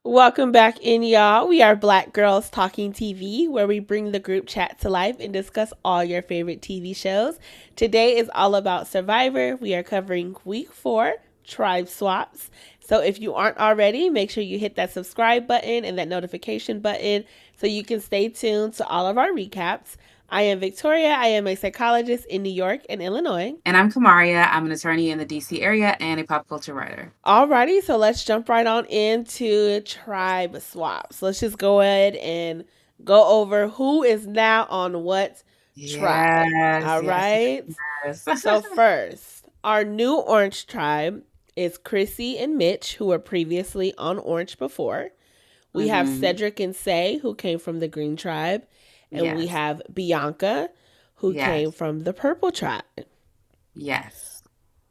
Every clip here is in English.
Welcome back in, y'all. We are Black Girls Talking TV, where we bring the group chat to life and discuss all your favorite TV shows. Today is all about Survivor. We are covering week 4, tribe swaps. So if you aren't already, make sure you hit that subscribe button and that notification button so you can stay tuned to all of our recaps. I am Victoria. I am a psychologist in New York and Illinois. And I'm Kamaria. I'm an attorney in the DC area and a pop culture writer. Alrighty, so let's jump right on into tribe swaps. Let's just go ahead and go over who is now on what tribe. Yes, All yes, right. yes. So first, our new orange tribe is Chrissy and Mitch, who were previously on orange before. We have Cedric and Say, who came from the green tribe, and we Yes, have Bianca, who came yes, from the purple tribe. yes.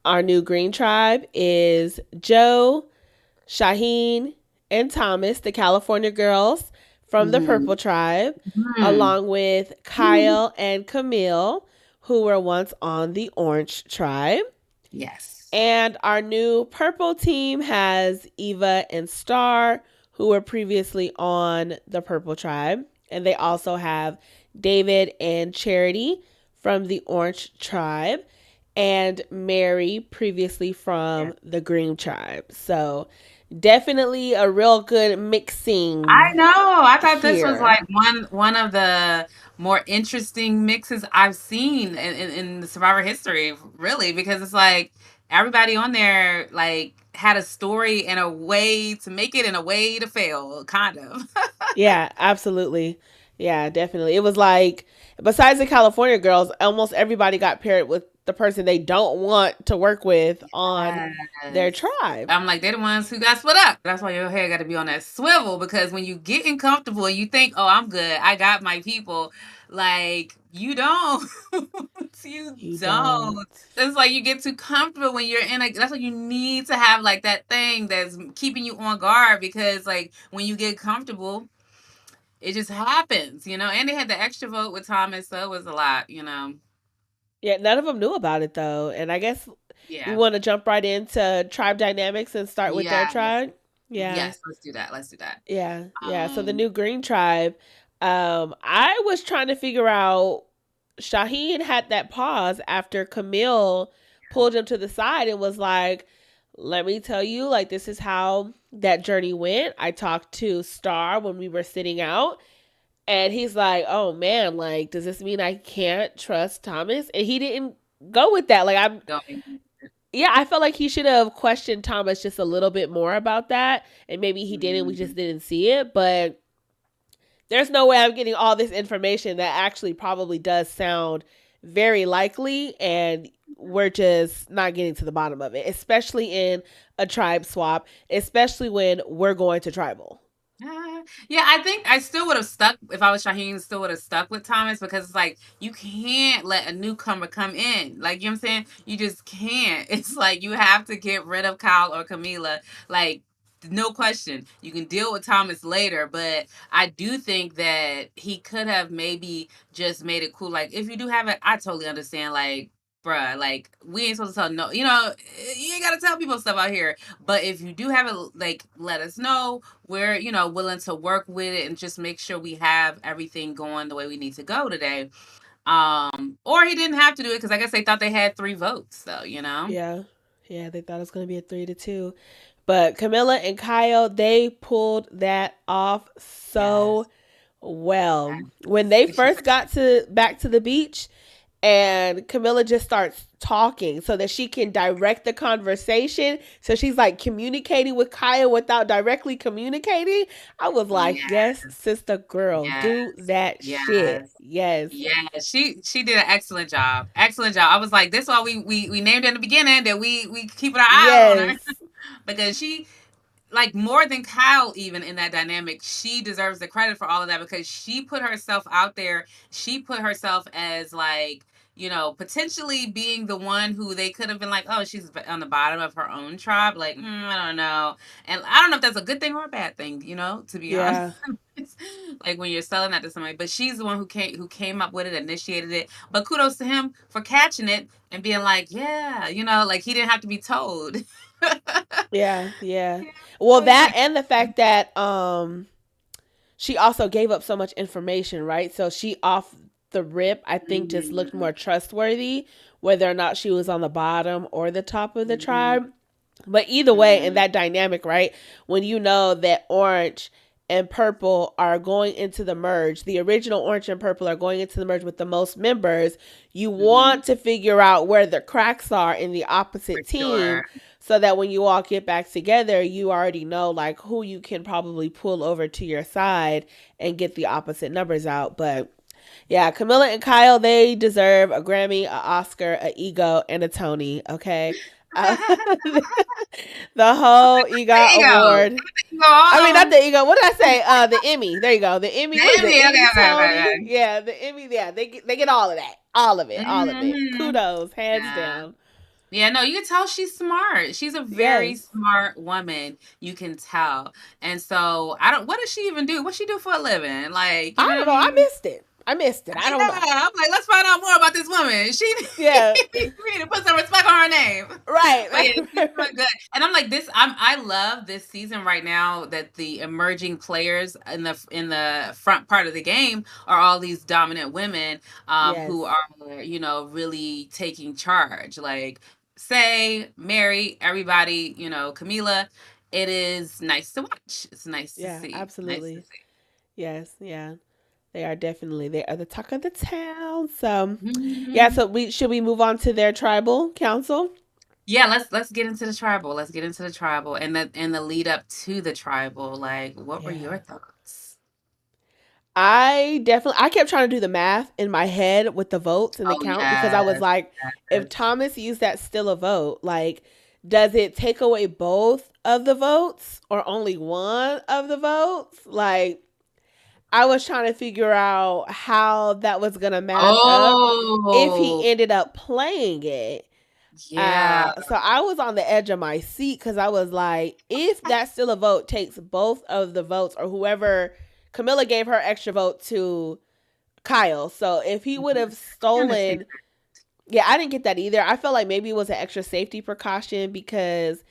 Our new green tribe is Joe, Shaheen, and Thomas, the California girls from the Mm-hmm. Purple Tribe, Mm-hmm. along with Kyle and Camille, who were once on the Orange Tribe. Yes. And our new purple team has Eva and Star, who were previously on the Purple Tribe. And they also have David and Charity from the Orange Tribe, and Mary previously Yeah. from the Green Tribe. So definitely a real good I mixing know. I thought this was here. like one of the more interesting mixes I've seen in the Survivor history, really, because it's like everybody on there like had a story and a way to make it and a way to fail, kind of. Yeah, absolutely. Yeah, definitely. It was like, besides the California girls, almost everybody got paired with the person they don't want to work with on their Yes. tribe. I'm like, they're the ones who got split up. That's why your hair got to be on that swivel because when you get uncomfortable and you think, oh, I'm good, I got my people, like, you don't. You You don't. don't. It's like you get too comfortable when you're in a, that's why you need to have like that thing that's keeping you on guard because, like, when you get comfortable, it just happens, you know? And they had the extra vote with Thomas, so it was a lot, you know? Yeah, none of them knew about it though. And I guess we Yeah. want to jump right into tribe dynamics and start with their Yes. tribe. Yeah. Yes. Let's do that. Let's do that. Yeah, yeah. So the Um, new green tribe, I was trying to figure out. Shaheen had that pause after Camille pulled him to the side and was like, "Let me tell you, like this is how that journey went." I talked to Star when we were sitting out, and he's like, "Oh man, like does this mean I can't trust Thomas?" And he didn't go with that. Like I'm, going. yeah, I felt like he should have questioned Thomas just a little bit more about that, and maybe he didn't. We just Mhm. didn't see it, but there's no way I'm getting all this information that actually probably does sound very likely, and we're just not getting to the bottom of it, especially in a tribe swap, especially when we're going to tribal. Yeah, I think I still would have stuck if I was Shaheen. Still would have stuck with Thomas because it's like you can't let a newcomer come in. Like you know what I'm saying, you just can't. It's like you have to get rid of Kyle or Kamilla. Like no question, you can deal with Thomas later, but I do think that he could have maybe just made it cool. Like if you do have it, I totally understand. Like bruh, like we ain't supposed to tell no, you know, you ain't gotta tell people stuff out here. But if you do have it, like let us know. We're, you know, willing to work with it and just make sure we have everything going the way we need to go today. Or he didn't have to do it because I guess they thought they had 3 votes, though, you know? Yeah. Yeah, they thought it was going to be a 3-2. But Camilla and Kyle, they pulled that off so Yes. well. When Yes. they first got to back to the beach, and Camilla just starts talking so that she can direct the conversation. So she's like communicating with Kaya without directly communicating. I was like, Yes. yes, sister girl, Yes. do that shit. Yes. Yes. Yeah, she did an excellent job. Excellent job. I was like, this is why we named her in the beginning that we keeping our eye on her Yes. because she like more than Kyle even in that dynamic, she deserves the credit for all of that because she put herself out there. She put herself as like, you know, potentially being the one who they could have been like, oh, she's on the bottom of her own tribe. Like, I don't know. And I don't know if that's a good thing or a bad thing, you know, to be honest. Yeah. Like when you're selling that to somebody, but she's the one who came up with it, initiated it. But kudos to him for catching it and being like, yeah, you know, like he didn't have to be told. Yeah, yeah. Yeah. Well, Oh yeah. that and the fact that she also gave up so much information, right? So she off the rip, I think just looked Mhm. more trustworthy whether or not she was on the bottom or the top of the Mhm. tribe. But either way, in Mhm. that dynamic, right? When you know that orange and purple are going into the merge, the original orange and purple are going into the merge with the most members, you Mhm. want to figure out where the cracks are in the For opposite team sure. so that when you all get back together, you already know like who you can probably pull over to your side and get the opposite numbers out. But yeah, Kamilla and Kyle, they deserve a Grammy, a Oscar, a Ego, and a Tony. Okay, the whole EGOT There you go. award. You go I mean, not all the Ego. What did I say? The Emmy. There you go. The Emmy. What is Damn it? it. Okay, Emmy, okay, okay, Tony. okay. Yeah, the Emmy. Yeah, they get all of that. All of it. All of it. Mhm. Kudos, hands Yeah. down. Yeah, no, you can tell she's smart. She's a very Yes. smart woman. You can tell. And so I don't what does she even do? What she do for a living? Like, you I know what don't I know. I mean? missed it. I missed it. I don't Yeah, know. I'm like, let's find out more about this woman. She Yeah. we need to put some respect on her name. But yeah, Right. she's doing good. And I'm like this. I love this season right now that the emerging players in the front part of the game are all these dominant women Yes. who are really taking charge. Like say Mary, everybody, Kamilla. It is nice to watch. It's nice to Yeah. see. Nice to Absolutely. Yes. Yeah. They are definitely they are the talk of the town. So yeah. see. So we should we move on to their tribal council? Yeah, let's get into the tribal. Let's get into the tribal and the lead up to the tribal. Like, what were Yeah. your thoughts? I kept trying to do the math in my head with the votes and the Oh count because I was yes, like, if yes. Thomas used that still a vote, like, does it take away both of the votes or only one of the votes? Like, I was trying to figure out how that was gonna match up if he Oh ended up playing it. yeah. So I was on the edge of my seat because I was like, if that still a vote takes both of the votes or whoever Camilla gave her extra vote to Kyle. So if he would Mhm. have I understand. stolen, yeah, I didn't get that either. I felt like maybe it was an extra safety precaution because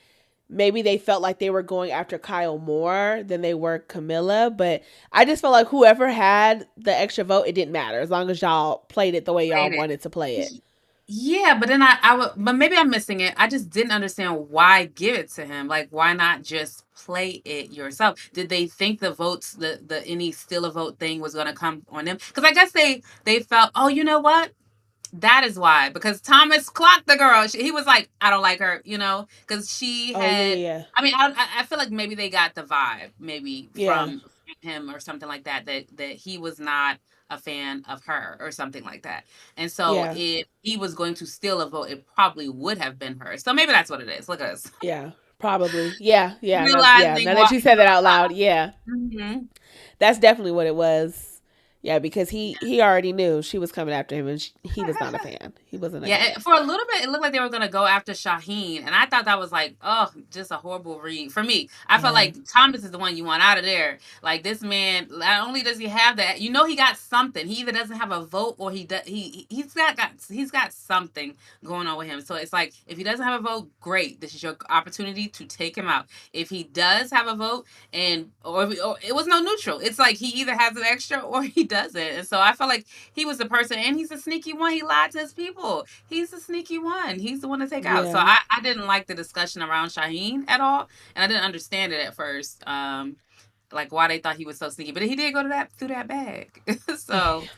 maybe they felt like they were going after Kyle more than they were Camilla. But I just felt like whoever had the extra vote, it didn't matter as long as y'all played it the way y'all Played it. wanted to play it. Yeah, but then but maybe I'm missing it. I just didn't understand why give it to him. Like, why not just play it yourself? Did they think the votes, the any still a vote thing was going to come on them? Because I guess they felt, oh, you know what? That is why, because Thomas clocked the girl. He was like, I don't like her, because she Oh yeah, had. yeah, I mean, I feel like maybe they got the vibe, maybe yeah, from him or something like that, that he was not a fan of her or something like that. And so yeah, if he was going to steal a vote, it probably would have been her. So maybe that's what it is. Look at us yeah. Probably, yeah, yeah, yeah. realizing Now that what. you said that out loud, yeah, Mhm. that's definitely what it was. Yeah, because he already knew she was coming after him, and he was not a fan. He wasn't a Yeah, fan. for a little bit, it looked like they were gonna go after Shaheen, and I thought that was like, oh, just a horrible read for me. I felt Yeah, like Thomas is the one you want out of there. Like this man, not only does he have that, he got something. He either doesn't have a vote or he does. He's got something going on with him. So it's like if he doesn't have a vote, great. This is your opportunity to take him out. If he does have a vote, or it was no neutral. It's like he either has an extra or he doesn't. And so I felt like he was the person, and he's a sneaky one. He lied to his people. He's the sneaky one. He's the one to take out. So yeah, I didn't like the discussion around Shaheen at all, and I didn't understand it at first. Like why they thought he was so sneaky, but he did go to that through that bag. So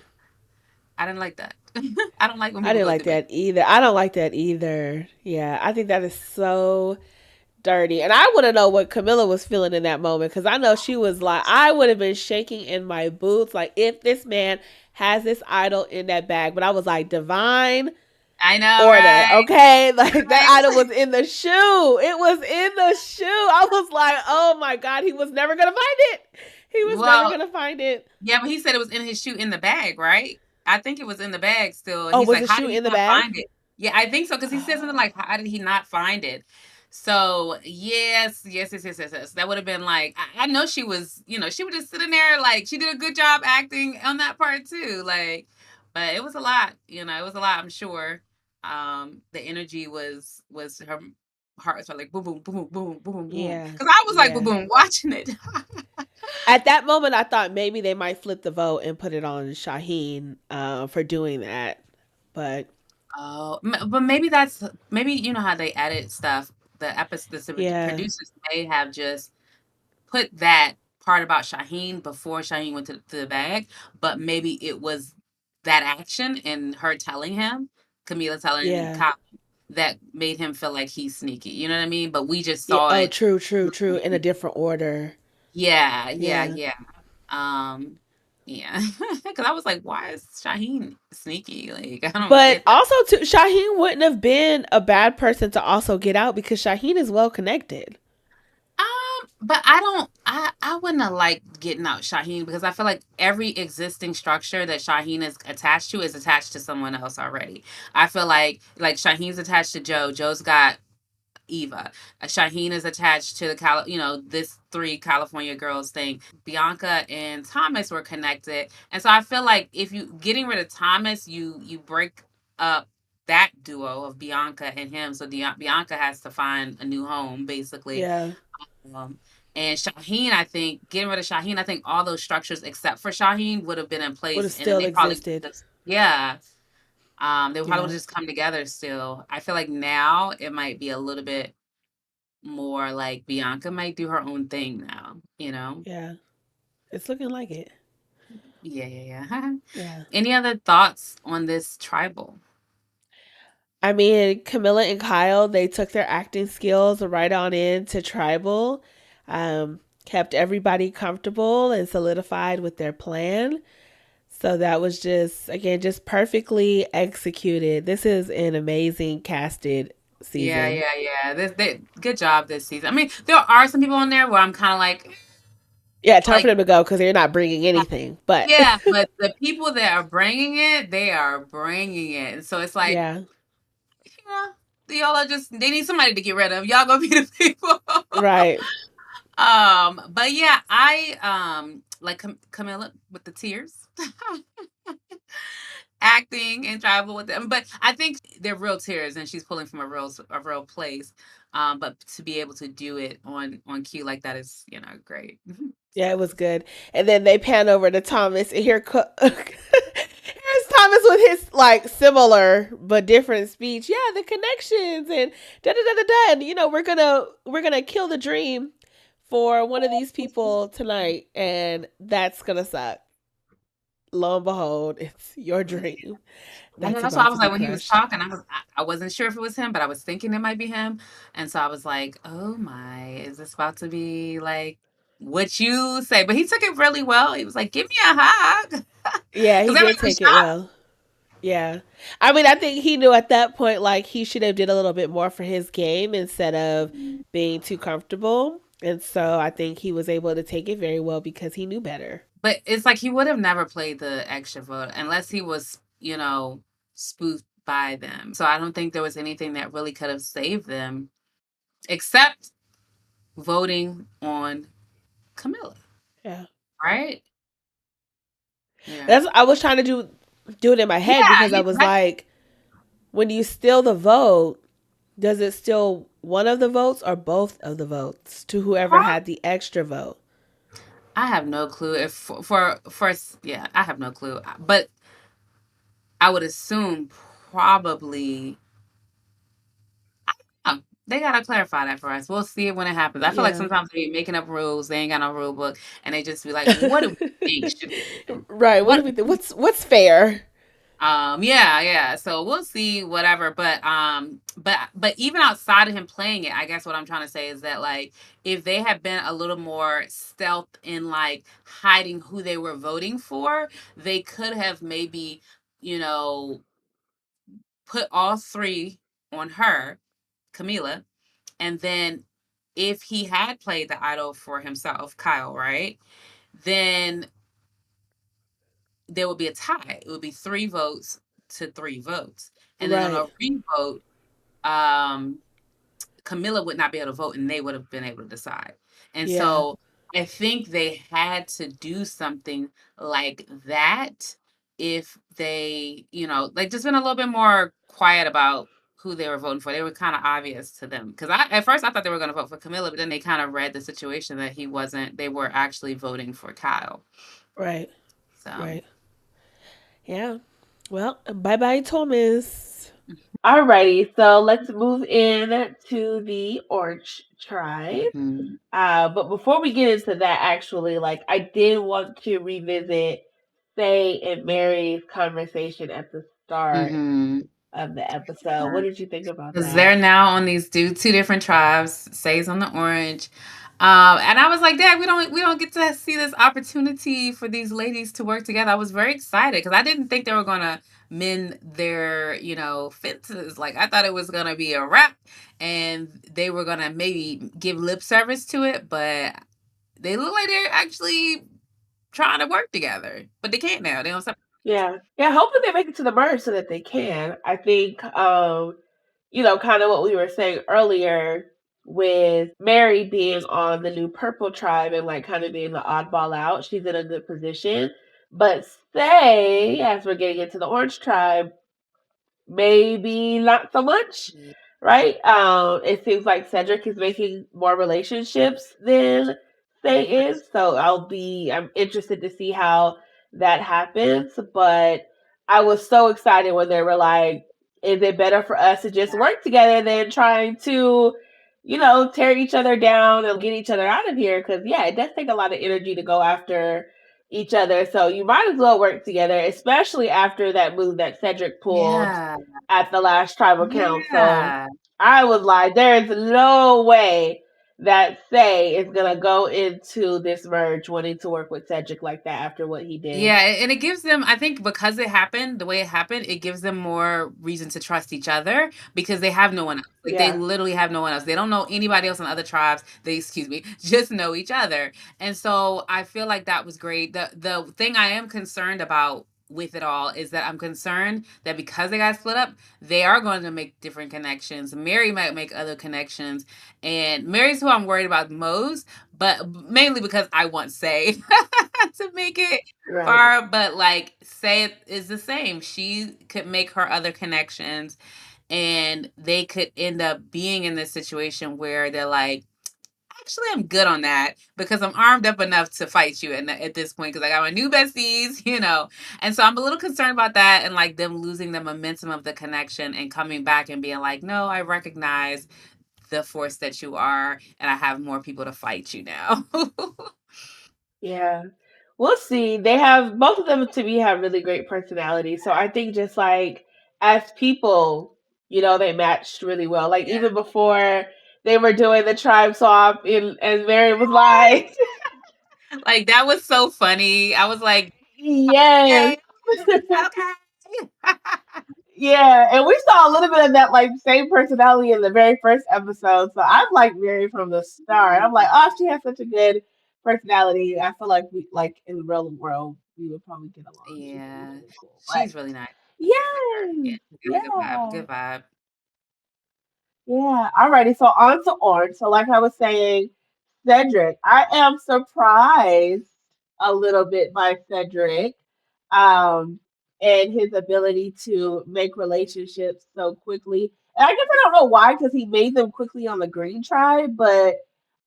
I didn't like that. I don't like when I people didn't go like through bag. that either. I don't like that either. Yeah, I think that is so dirty. And I want to know what Camilla was feeling in that moment because I know she was like, I would have been shaking in my boots. Like, if this man has this idol in that bag, but I was like, divine I know, order, right? okay? Like, that idol Right. was in the shoe. It was in the shoe. I was like, oh my God, he was never going to find it. He was never Well, going to find it. yeah, but he said it was in his shoe in the bag, right? I think it was in the bag still. And Oh, he's was like, the how shoe did he in the not bag? find it? Yeah, I think so. Because he says something Oh, like, how did he not find it? So, yes, yes, yes, yes, yes, yes. That would have been like, I know she was, she was just sitting there. Like, she did a good job acting on that part too. Like, but it was a lot, it was a lot, I'm sure. The energy was her. hearts are like boom, boom, boom, boom, boom, boom. Yeah. Because I was like boom, Yeah. boom, watching it. At that moment, I thought maybe they might flip the vote and put it on Shaheen for doing that. But Oh, but maybe that's maybe you know how they edit stuff. The yeah, producers may have just put that part about Shaheen before Shaheen went to the bag, but maybe it was that action and her telling him, Kamilla telling yeah, Kyle, that made him feel like he's sneaky. You know what I mean? But we just yeah. saw Oh, it. true, true, true. In a different order. Yeah, yeah, Yeah. yeah. Um, yeah. Because I was like, why is Shaheen sneaky? Like, I don't But get that. also, too, Shaheen wouldn't have been a bad person to also get out because Shaheen is well connected. But I don't. I wouldn't have liked getting out Shaheen because I feel like every existing structure that Shaheen is attached to someone else already. I feel like Shaheen's attached to Joe. Joe's got Eva. Shaheen is attached to the this three California girls thing. Bianca and Thomas were connected, and so I feel like if you getting rid of Thomas, you break up that duo of Bianca and him. So Bianca has to find a new home, basically. Yeah. um, and Shaheen, I think getting rid of Shaheen, I think all those structures except for Shaheen would have been in Would place, have and then still they probably existed. just, yeah, they probably would Yeah. have just come together still. I feel like now it might be a little bit more like Bianca might do her own thing now, you know? Yeah. It's looking like it. Yeah, yeah, yeah. Yeah. Any other thoughts on this tribal? I mean, Camilla and Kyle, they took their acting skills right on into tribal, kept everybody comfortable and solidified with their plan. So that was just, again, just perfectly executed. This is an amazing casted Yeah, season. yeah, yeah. Good job this season. I mean, there are some people on there where I'm kind of Yeah, time for like, them to go because they're not bringing anything. But yeah, but the people that are bringing it, they are bringing it. And so it's like, yeah, you know, y'all are just, they need somebody to get rid of. Y'all gonna be the people. right. But yeah, I like Camilla with the tears. Acting and travel with them. But I think they're real tears and she's pulling from a real place. But to be able to do it on cue like that is, great. Yeah, it So was good. And then they pan over to Thomas, and here's Thomas with his like similar but different speech. Yeah, the connections and da da da da da. And we're gonna kill the dream for one of these people tonight, and that's gonna suck. Lo and behold, it's your dream I know that's that's why I about was to be like when he was crushed. talking, I wasn't sure if it was him, but I was thinking it might be him. And so I was like, oh my, is this about to be like what you say? But he took it really well. He was like, give me a hug. Because Yeah, he everybody did was take it shocked. well. Yeah. I mean, I think he knew at that point like he should have did a little bit more for his game instead of being too comfortable. And so I think he was able to take it very well because he knew better. But it's like he would have never played the extrovert unless he was, spoofed by them. So I don't think there was anything that really could have saved them except voting on Camilla, Yeah. right? Yeah. That's I was trying to do it in my head Yeah, because I was that, like, when you steal the vote, does it steal one of the votes or both of the votes to whoever had the extra vote? I have no clue if yeah, I have no clue. But I would assume probably oh, they gotta clarify that for us. We'll see it when it happens. I feel like Yeah. sometimes they making up rules, they ain't got no rule book, and they just be like, "What do we think should happen? Right. What What?" do we think? What's fair? Yeah, yeah. So we'll see, whatever. But even outside of him playing it, I guess what I'm trying to say is that like if they had been a little more stealth in like hiding who they were voting for, they could have maybe, you know, put all three on her, Camila, and then if he had played the idol for himself, Kyle, right? Then there would be a tie. It would be 3 votes to 3 votes. And then on Right. a revote, um, Camilla would not be able to vote and they would have been able to decide. And Yeah. so I think they had to do something like that if they, like just been a little bit more quiet about who they were voting for. They were kind of obvious to them because at first I thought they were going to vote for Kamilla, but then they kind of read the situation that he wasn't. They were actually voting for Kyle. Right. So Right. Yeah. Well, bye bye, Thomas. Alrighty, so let's move in to the orange tribe. mhm. But before we get into that, actually, like I did want to revisit Faye and Mary's conversation at the start Mhm. of the episode. What did you think about Because that? they're now on these two different tribes. Say's on the orange, and I was like, Dad, we don't get to see this opportunity for these ladies to work together. I was very excited because I didn't think they were gonna mend their fences. Like I thought it was gonna be a wrap, and they were gonna maybe give lip service to it, but they look like they're actually trying to work together. But they can't now. They don't. Yeah, yeah. Hopefully they make it to the merge so that they can. I think, kind of what we were saying earlier with Mary being on the new purple tribe and like kind of being the oddball out. She's in a good position, but say as we're getting into the orange tribe, maybe not so much, right? It seems like Cedric is making more relationships than Faye is, so I'm interested to see how that happens. But I was so excited when they were like, "Is it better for us to just work together than trying to?" Tear each other down and get each other out of here. Because, yeah, it does take a lot of energy to go after each other. So you might as well work together, especially after that move that Cedric pulled Yeah. at the last tribal council. Yeah. I was like, there is no way that Faye is gonna go into this merge wanting to work with Cedric like that after what he did. Yeah, and it gives them, I think, because it happened the way it happened, it gives them more reason to trust each other because they have no one else. Like they Yeah. literally have no one else. They don't know anybody else in other tribes. They, excuse me, just know each other. And so I feel like that was great. The thing I am concerned about with it all is that I'm concerned that because they got split up, they are going to make different connections. Mary might make other connections, and Mary's who I'm worried about most, but mainly because I want Say to make it Right. far, but like Say it is the same. She could make her other connections, and they could end up being in this situation where they're like, actually, I'm good on that because I'm armed up enough to fight you at this point because I got my new besties. And so I'm a little concerned about that and like them losing the momentum of the connection and coming back and being like, no, I recognize the force that you are, and I have more people to fight you now. Yeah. We'll see. They have both of them to me have really great personalities. So I think just like as people, they matched really well. Like even before they were doing the tribe swap and Mary was like, Like that was so funny. I was like, yes. okay, okay. Yeah, and we saw a little bit of that like same personality in the very first episode. So I've liked Mary from the start. I'm like, oh, she has such a good personality. I feel like we like in the real world we would probably get along. She's really, Yeah, really cool. But she's really nice. Yeah, yes, got a good vibe. yeah, Good vibe. yeah. Alrighty, so on to Orange. So like I was saying, Cedric, I am surprised a little bit by Cedric, um, and his ability to make relationships so quickly. And I guess I don't know why, because he made them quickly on the Green Tribe, but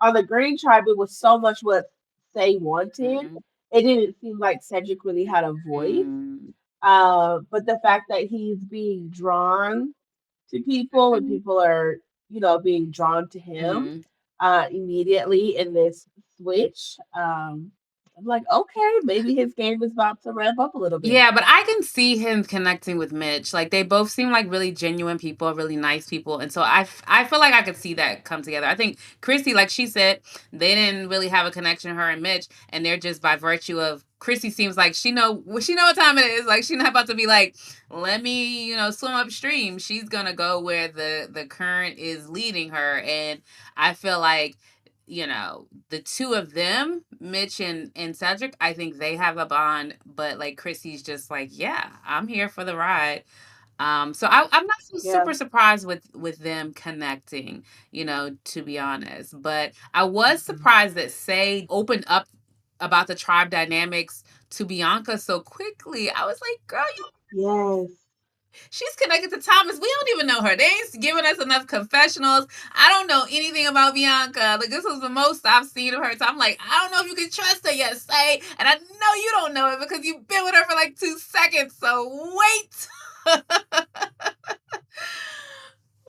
on the Green Tribe, it was so much what they wanted. Mm-hmm. It didn't seem like Cedric really had a voice. Mm-hmm. But the fact that he's being drawn to people and people are, being drawn to him Mm-hmm. immediately in this switch. I'm like, okay, maybe his game is about to ramp up a little bit. Yeah, but I can see him connecting with Mitch. Like they both seem like really genuine people, really nice people, and so I feel like I could see that come together. I think Chrissy, like she said, they didn't really have a connection, her and Mitch, and they're just by virtue of Chrissy seems like she know what time it is. Like she's not about to be like, let me swim upstream. She's gonna go where the current is leading her, and I feel like the two of them, Mitch and Cedric, I think they have a bond, but like Chrissy's just like, yeah, I'm here for the ride. So I'm not so Yeah. super surprised with them connecting, to be honest. But I was surprised that Say opened up about the tribe dynamics to Bianca so quickly. I was like, girl, Yes. She's connected to Thomas. We don't even know her. They ain't giving us enough confessionals. I don't know anything about Bianca. Like, this was the most I've seen of her. So I'm like, I don't know if you can trust her yet, Say. And I know you don't know it because you've been with her for like 2 seconds. So wait.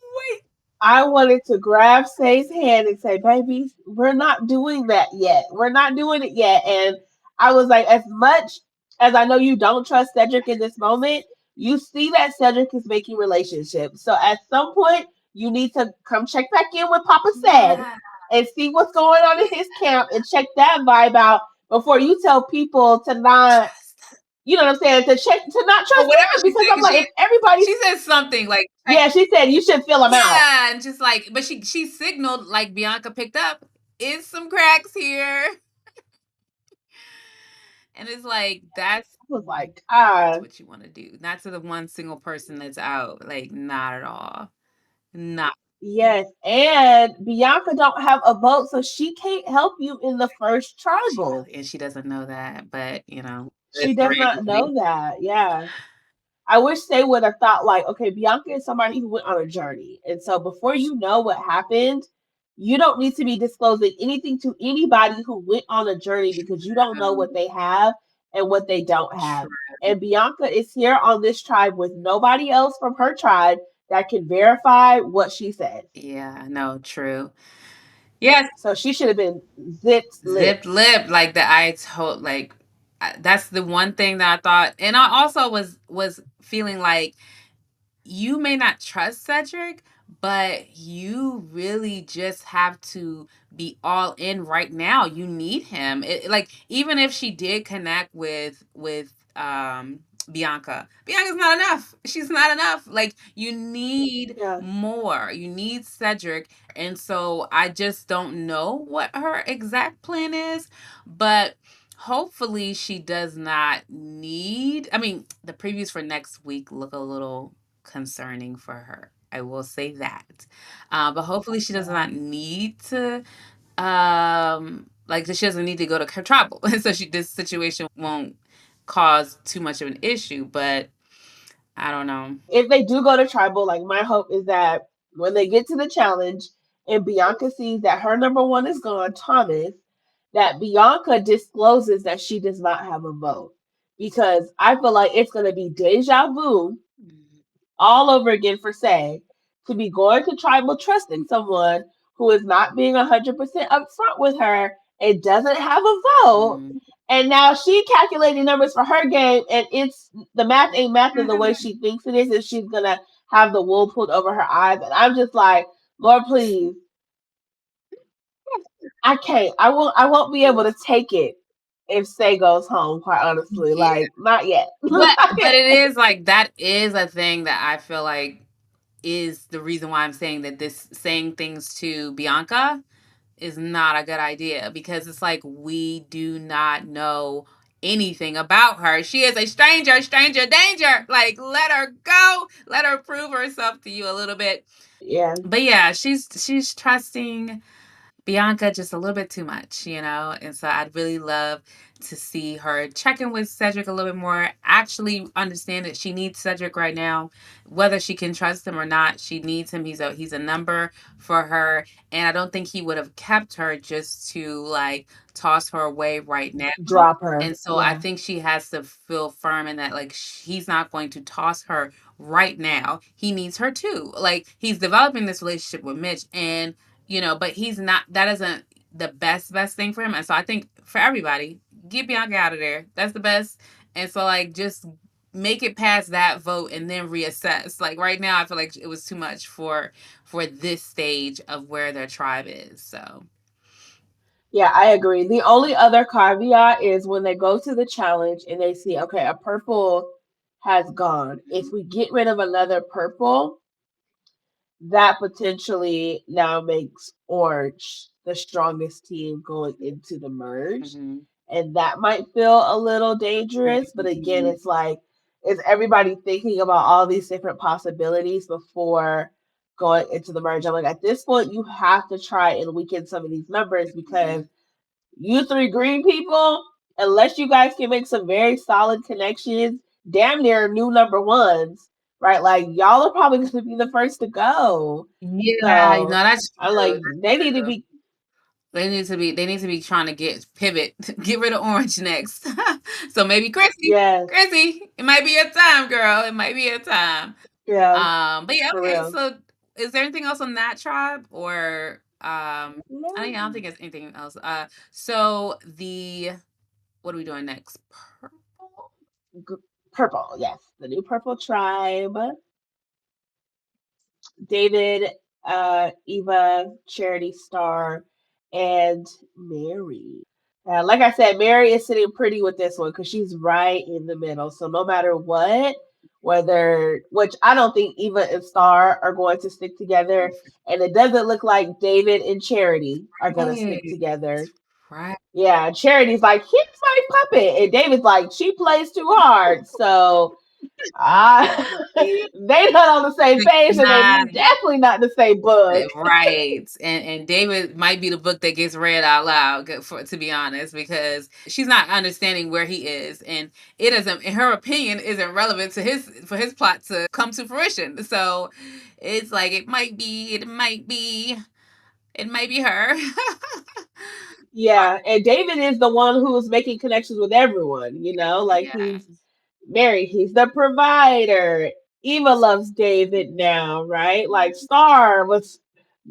Wait. I wanted to grab Say's hand and say, baby, we're not doing that yet. We're not doing it yet. And I was like, as much as I know you don't trust Cedric in this moment, you see that Cedric is making relationships. So at some point, you need to come check back in with Papa said Yeah. and see what's going on in his camp and check that vibe out before you tell people to not, you know what I'm saying, to not Or trust whatever him. she Because said, I'm like, if everybody's, she said something like, yeah, she said you should fill him out. yeah, and just like, but she signaled like Bianca picked up, is some cracks here. And it's like, that's I was like, what you want to do. Not to the one single person that's out. Like, not at all. Not. yes, and Bianca don't have a vote, so she can't help you in the first She tribal. really, and she doesn't know that, but She it's does not reality. know that. Yeah. I wish they would have thought like, okay, Bianca is somebody who went on a journey. And so before you know what happened, you don't need to be disclosing anything to anybody who went on a journey because you don't know what they have and what they don't have. True. And Bianca is here on this tribe with nobody else from her tribe that can verify what she says. Yeah, no, true. Yes, So she should have been zipped zipped lipped. lip like that. I told like that's the one thing that I thought, and I also was feeling like you may not trust Cedric, but you really just have to be all in right now. You need him. Like, even if she did connect with Bianca, Bianca's not enough. She's not enough. Like, you need Yeah. more. You need Cedric. And so I just don't know what her exact plan is, but hopefully she does not need. I mean, the previews for next week look a little concerning for her. I will say that. But hopefully she does Yeah. not need to like she doesn't need to go to her tribal. So this situation won't cause too much of an issue, but I don't know. If they do go to tribal, like my hope is that when they get to the challenge and Bianca sees that her number one is gone, Thomas, that Bianca discloses that she does not have a vote. Because I feel like it's going to be deja vu all over again for Say to be going to tribal trusting someone who is not being 100% upfront with her and doesn't have a vote. Mm. And now she calculating numbers for her game, and it's the math ain't math in the way she thinks it is, and she's gonna have the wool pulled over her eyes. And I'm just like, Lord, please, I can't. I won't be able to take it if Say goes home. Quite honestly, Yeah. like not yet. But it is like that is a thing that I feel like is the reason why I'm saying that this saying things to Bianca is not a good idea because it's like we do not know anything about her. She is a stranger, stranger danger. Like, let her go. Let her prove herself to you a little bit. Yeah. But yeah, she's trusting Bianca just a little bit too much, And so I'd really love to see her check in with Cedric a little bit more, actually understand that she needs Cedric right now, whether she can trust him or not. She needs him. He's a number for her. And I don't think he would have kept her just to like toss her away right now. Drop her. And so I Yeah. think she has to feel firm in that, like, he's not going to toss her right now. He needs her too. Like, he's developing this relationship with Mitch, and but he's not. That isn't the best thing for him. And so I think for everybody, get Bianca out of there. That's the best. And so like just make it past that vote and then reassess. Like right now, I feel like it was too much for this stage of where their tribe is. So. Yeah, I agree. The only other caveat is when they go to the challenge and they see, okay, a purple has gone. If we get rid of another purple, that potentially now makes orange the strongest team going into the merge. Mhm. And that might feel a little dangerous. But again, Mhm. it's like, is everybody thinking about all these different possibilities before going into the merge? I'm like, at this point, you have to try and weaken some of these numbers because you three green people, unless you guys can make some very solid connections, damn near new number ones, right? Like y'all are probably going to be the first to go. Yeah, you know, So that's I'm true. like, they That's need to true. be. They need to be trying to pivot, get rid of orange next. So maybe Chrissy, Yes, Chrissy, it might be your time, girl. It might be your time. yeah, But yeah, for okay. real. So is there anything else on that tribe or I don't No. think it's anything else. So the what are we doing next? Purple? Purple, yes, the new purple tribe. David, Eva, Charity Star, and Mary. Like I said, Mary is sitting pretty with this one because she's right in the middle. So no matter what, whether which I don't think Eva and Star are going to stick together, and it doesn't look like David and Charity are going to stick Right. together. Right. Yeah, Charity's like, he's my puppet, and David's like, she plays too hard. So they not on the same page, and they Nah, definitely not the same book. right. And David might be the book that gets read out loud, for to be honest, because she's not understanding where he is, and it isn't. In her opinion, isn't relevant to his for his plot to come to fruition. So it's like it might be her. Yeah, and David is the one who's making connections with everyone. Like Yeah. he's married, he's the provider. Eva loves David now, right? Like Star was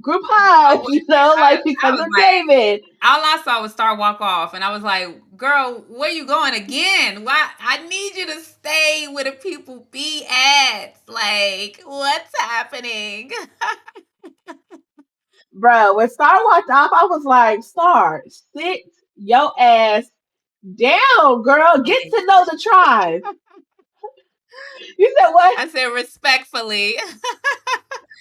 group hug, Oh, like I because was of like, David. all I saw was Star walk off, and I was like, "Girl, where you going again? Why? I need you to stay where the people be at. Like, what's happening?" Bro, when Star walked off, I was like, Star, sit your ass down, girl. Get to know the tribe. You said what? I said respectfully,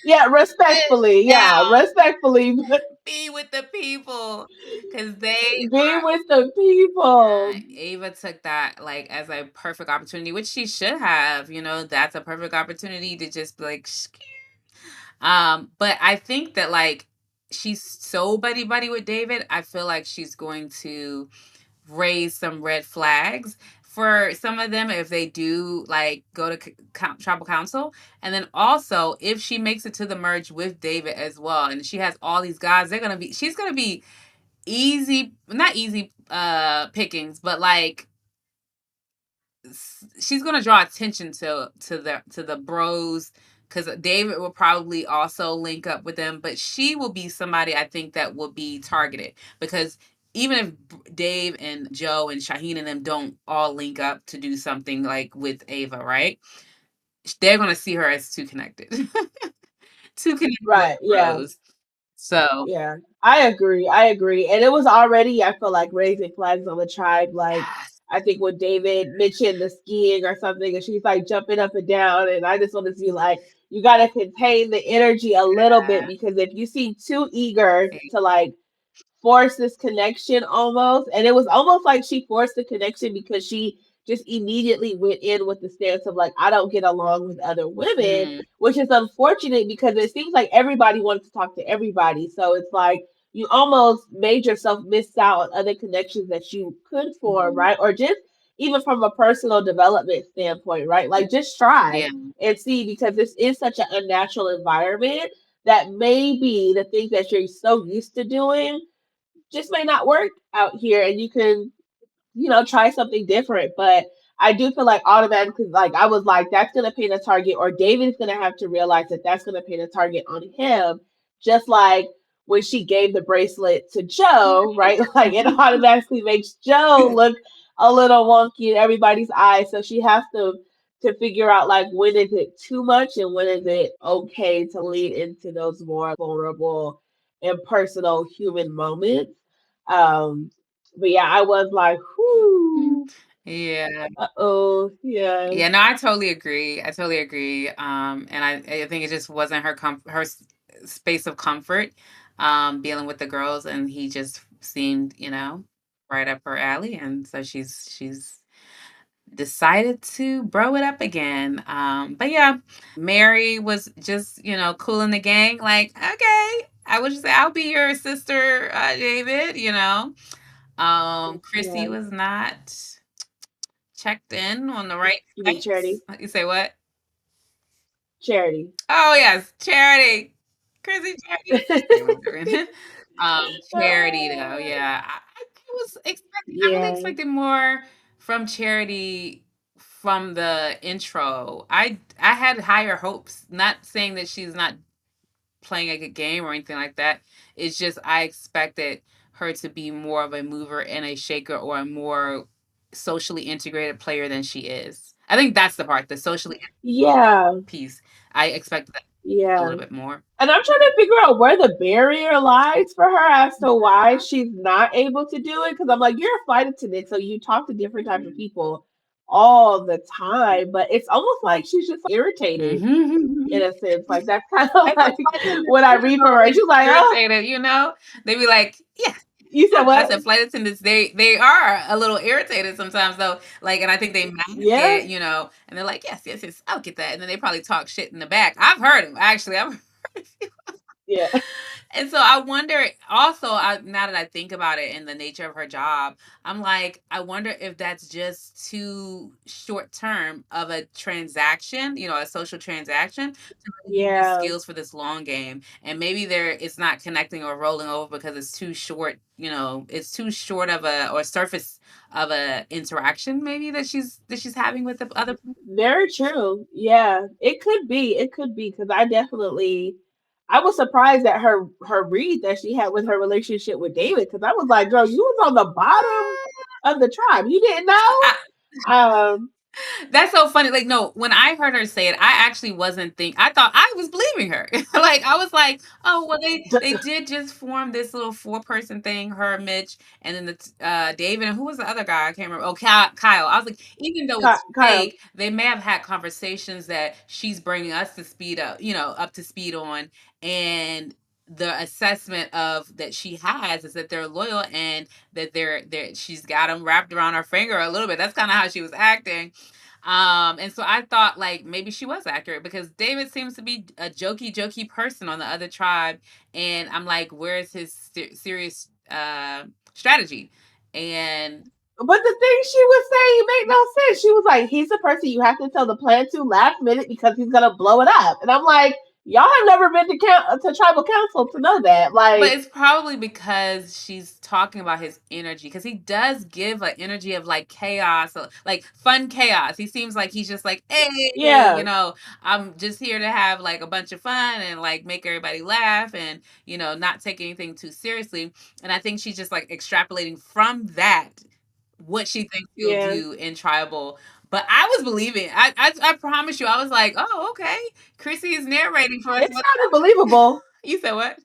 Yeah, sit respectfully. Yeah, down, respectfully. be with the people, because they Be with the people. Ava took that like as a perfect opportunity, which she should have. That's a perfect opportunity to just be like, but I think that like she's so buddy buddy with David. I feel like she's going to raise some red flags for some of them if they do like go to tribal council, and then also if she makes it to the merge with David as well, and she has all these guys, she's gonna be easy, not easy pickings, but like she's gonna draw attention to the bros, because David will probably also link up with them, but she will be somebody I think that will be targeted, because even if Dave and Joe and Shaheen and them don't all link up to do something like with Ava, right? They're gonna see her as too connected, too connected with Right, the yeah. bros. So Yeah, I agree. I agree. And it was already, I feel like, raising flags on the tribe. Like, yes, I think when David mentioned the skiing or something, and she's like jumping up and down, and I just want to see, like, you got to contain the energy a little bit because if you seem too eager to, like, force this connection almost. And it was almost like she forced the connection because she just immediately went in with the stance of like, I don't get along with other women, mm, which is unfortunate because it seems like everybody wants to talk to everybody. So it's like you almost made yourself miss out on other connections that you could form, mm, right? Or just even from a personal development standpoint, right? Like just try yeah, and see because this is such an unnatural environment that maybe the things that you're so used to doing just may not work out here and you can try something different. But I do feel like automatically, like I was like, that's gonna paint a target, or David's gonna have to realize that that's gonna paint a target on him, just like when she gave the bracelet to Joe, right? Like it automatically makes Joe look a little wonky in everybody's eyes. So she has to figure out like when is it too much and when is it okay to lean into those more vulnerable and personal human moments. But yeah, I was like, whoo, yeah. uh-oh, yes, Yeah, no, I totally agree. I totally agree. And I think it just wasn't her space of comfort, dealing with the girls, and he just seemed, right up her alley, and so she's decided to bro it up again. But yeah, Mary was just, cool in the gang. Like, okay, I would just say I'll be your sister, David. Chrissy yes. was not checked in on the right You mean sites. charity? You say what? Charity. Oh yes, Charity. Chrissy Charity. Charity though, yeah. I was expecting. I really Yeah. expected more from Charity from the intro. I had higher hopes. Not saying that she's not playing a good game or anything like that. It's just I expected her to be more of a mover and a shaker or a more socially integrated player than she is. I think that's the part, the socially Yeah. piece. I expected that a Yeah. little bit more. And I'm trying to figure out where the barrier lies for her as to why she's not able to do it. Because I'm like, you're a flight attendant, so you talk to different types of people all the time, but it's almost like she's just irritated Mm-hmm. in a sense. Like that's kind of As a like flight attendant, what I you read from know, her. they She's get like, oh, irritated, you know? They be like, yeah. you said I what? said flight attendants, they are a little irritated sometimes though. Like, and I think they mask Yeah, it, you know, and they're like, yes, yes, yes, I'll get that. And then they probably talk shit in the back. I've heard them, actually. I've heard yeah, and so I wonder also, now that I think about it and the nature of her job, I'm like, I wonder if that's just too short term of a transaction, you know, a social transaction to really give you yeah, skills for this long game. And maybe it's not connecting or rolling over because it's too short, you know, it's too short of a or surface of a interaction maybe that she's having with the other people. very true. Yeah, it could be. It could be because I was surprised at her read that she had with her relationship with David because I was like, girl, you was on the bottom of the tribe. You didn't know. I, Um, That's so funny. Like, no, when I heard her say it, I actually wasn't I thought I was believing her. Like, I was like, oh, well, they did just form this little 4-person thing, her, Mitch, and then David, and who was the other guy? I can't remember. Oh, Kyle. I was like, even though it's Kyle. fake, they may have had conversations that she's bringing us to speed up, you know, up to speed on. And the assessment of that she has is that they're loyal and that she's got them wrapped around her finger a little bit. That's kind of how she was acting. And so I thought like maybe she was accurate because David seems to be a jokey person on the other tribe, and I'm like, where's his serious strategy? And But the thing she was saying made no sense. She was like, he's the person you have to tell the plan to last minute because he's gonna blow it up. And I'm like, y'all have never been to tribal council to know that. but Like, it's probably because she's talking about his energy because he does give an energy of like chaos, like fun chaos. He seems like he's just like, hey, you yeah, know, I'm just here to have like a bunch of fun and like make everybody laugh and, you know, not take anything too seriously. And I think she's just like extrapolating from that what she thinks he'll yeah. do in tribal. But I was believing. I promise you, I was like, oh, okay. Chrissy is narrating for us. It sounded believable. You said what?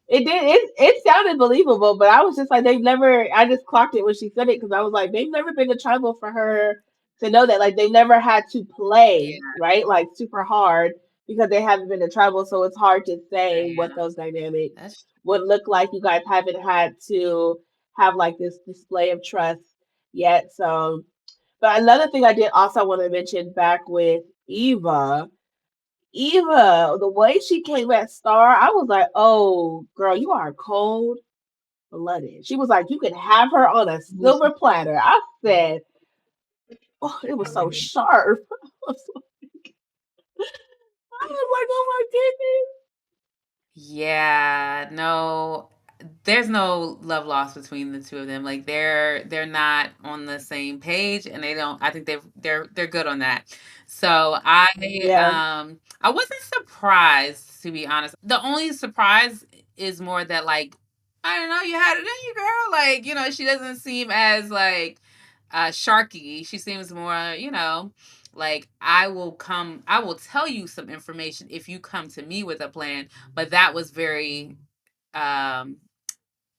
It did. It sounded believable, but I was just like, they've never. I just clocked it when she said it because I was like, they've never been to tribal for her to know that. Like, they never had to play Yeah. right, like super hard because they haven't been to tribal, so it's hard to say what Yeah, those dynamics that's would look like. You guys haven't had to have like this display of trust yet. So, but another thing I did also want to mention back with Eva, the way she came at Star, I was like, oh, girl, you are cold blooded. She was like, you could have her on a silver platter. I said, oh, it was so sharp. I was like, oh my goodness. yeah, no, there's no love lost between the two of them. Like they're not on the same page, and they don't. I think they're good on that. So Yeah, I wasn't surprised to be honest. The only surprise is more that like I don't know, you had it in you, girl. Like you know, she doesn't seem as like sharky. She seems more, you know, like I will tell you some information if you come to me with a plan. But that was very um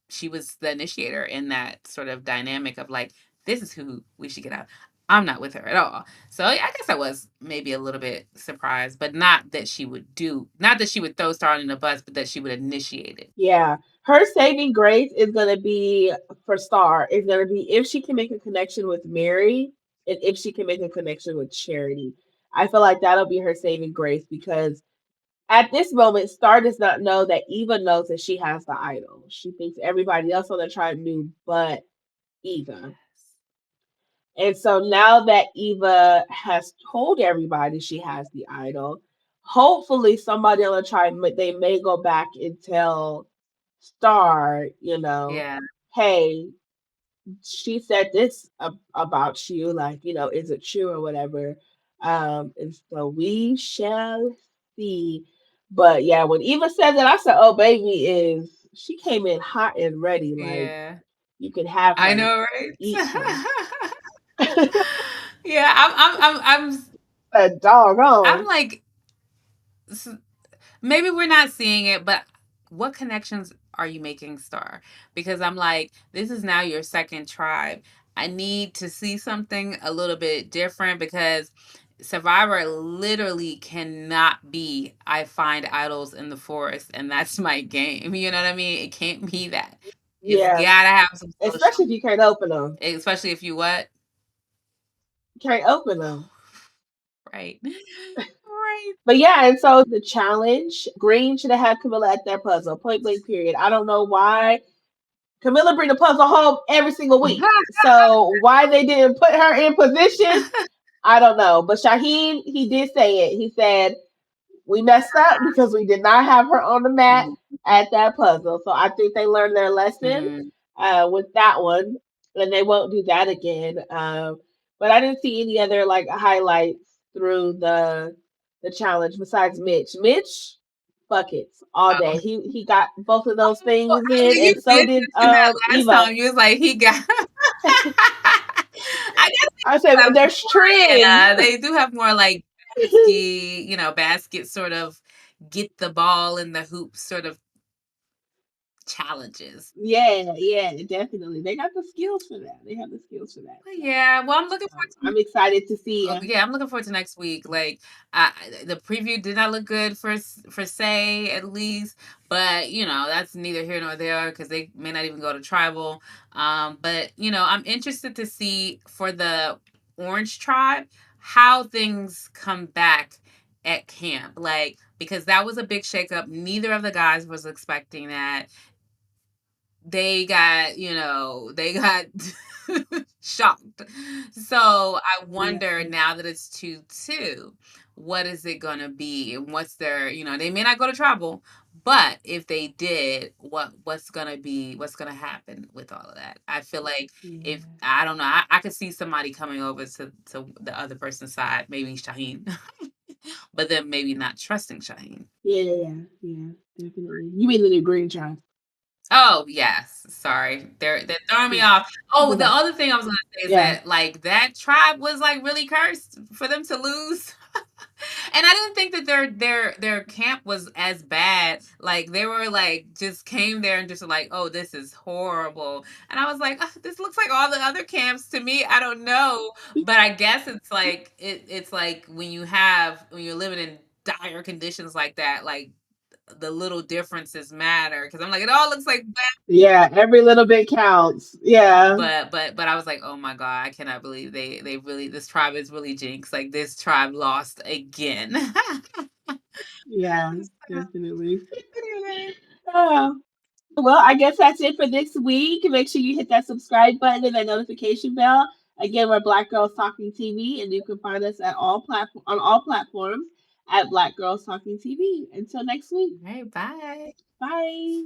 she was the initiator in that sort of dynamic of like, this is who we should get out. I'm not with her at all. So I guess I was maybe a little bit surprised, but not that she would throw Star in the bus, but that she would initiate it. yeah. Her saving grace is gonna be for Star. Is gonna be if she can make a connection with Mary and if she can make a connection with Charity. I feel like that'll be her saving grace because at this moment, Star does not know that Eva knows that she has the idol. She thinks everybody else on the tribe knew but Eva. And so now that Eva has told everybody she has the idol, hopefully somebody on the tribe, they may go back and tell Star, Yeah. hey, she said this about you, like, is it true or whatever? And so we shall see. But yeah, when Eva said that, I said, oh, baby, she came in hot and ready. Like, Yeah. you could have I her, know, eat her. right? Yeah, A I'm doggone. like, maybe we're not seeing it, but what connections are you making, Star? Because I'm like, this is now your second tribe. I need to see something a little bit different because Survivor literally cannot be I find idols in the forest and that's my game. You know what I mean? It can't be that. It's Yeah, gotta have some social, especially if you can't open them. especially if you what? Can't open them. Right. Right. But yeah, and so the challenge, Green should have had Camilla at their puzzle, point blank period. I don't know why. Camilla bring the puzzle home every single week. So why they didn't put her in position, I don't know. But Shaheen, he did say it. He said, we messed up because we did not have her on the mat at that puzzle. So I think they learned their lesson Mm-hmm. with that one, and they won't do that again. But I didn't see any other like highlights through the challenge besides Mitch. Mitch buckets all day. He got both of those Well, things you in, and so did did mention that last Evo. time. You was like, he got. I guess I said they have there's more. trends. Yeah, they do have more like basket, basket sort of get the ball in the hoop sort of challenges. Yeah, yeah, definitely. They got the skills for that. They have the skills for that. But So yeah, well, I'm looking forward I'm excited to see. yeah, I'm looking forward to next week. Like, I, the preview did not look good for say at least, but that's neither here nor there because they may not even go to tribal. But I'm interested to see for the Orange Tribe how things come back at camp, like because that was a big shakeup. Neither of the guys was expecting that. They got shocked. So I Yeah, wonder now that it's 2-2, what is it gonna be? And what's they may not go to tribal, but if they did, what's gonna happen with all of that? I feel like if yeah, I don't know, I could see somebody coming over to the other person's side, maybe Shaheen, but then maybe not trusting Shaheen. yeah, yeah, yeah, definitely. You mean the new green child? Oh yes, sorry. They're throwing me Yeah, off. it's Oh, the okay. other thing I was gonna say is Yeah, that like that tribe was like really cursed for them to lose. And I didn't think that their camp was as bad. Like they were like just came there and just like, oh, this is horrible. And I was like, this looks like all the other camps to me. I don't know, but I guess it's like it's like when you're living in dire conditions like that, like the little differences matter because I'm like it all looks like yeah. Every little bit counts. Yeah, but I was like, oh my god, I cannot believe they really this tribe is really jinxed. Like this tribe lost again. yeah, definitely. Oh. Well, I guess that's it for this week. Make sure you hit that subscribe button and that notification bell. Again, we're Black Girls Talking TV, and you can find us on all platforms at Black Girls Talking TV. Until next week, All right, bye. bye.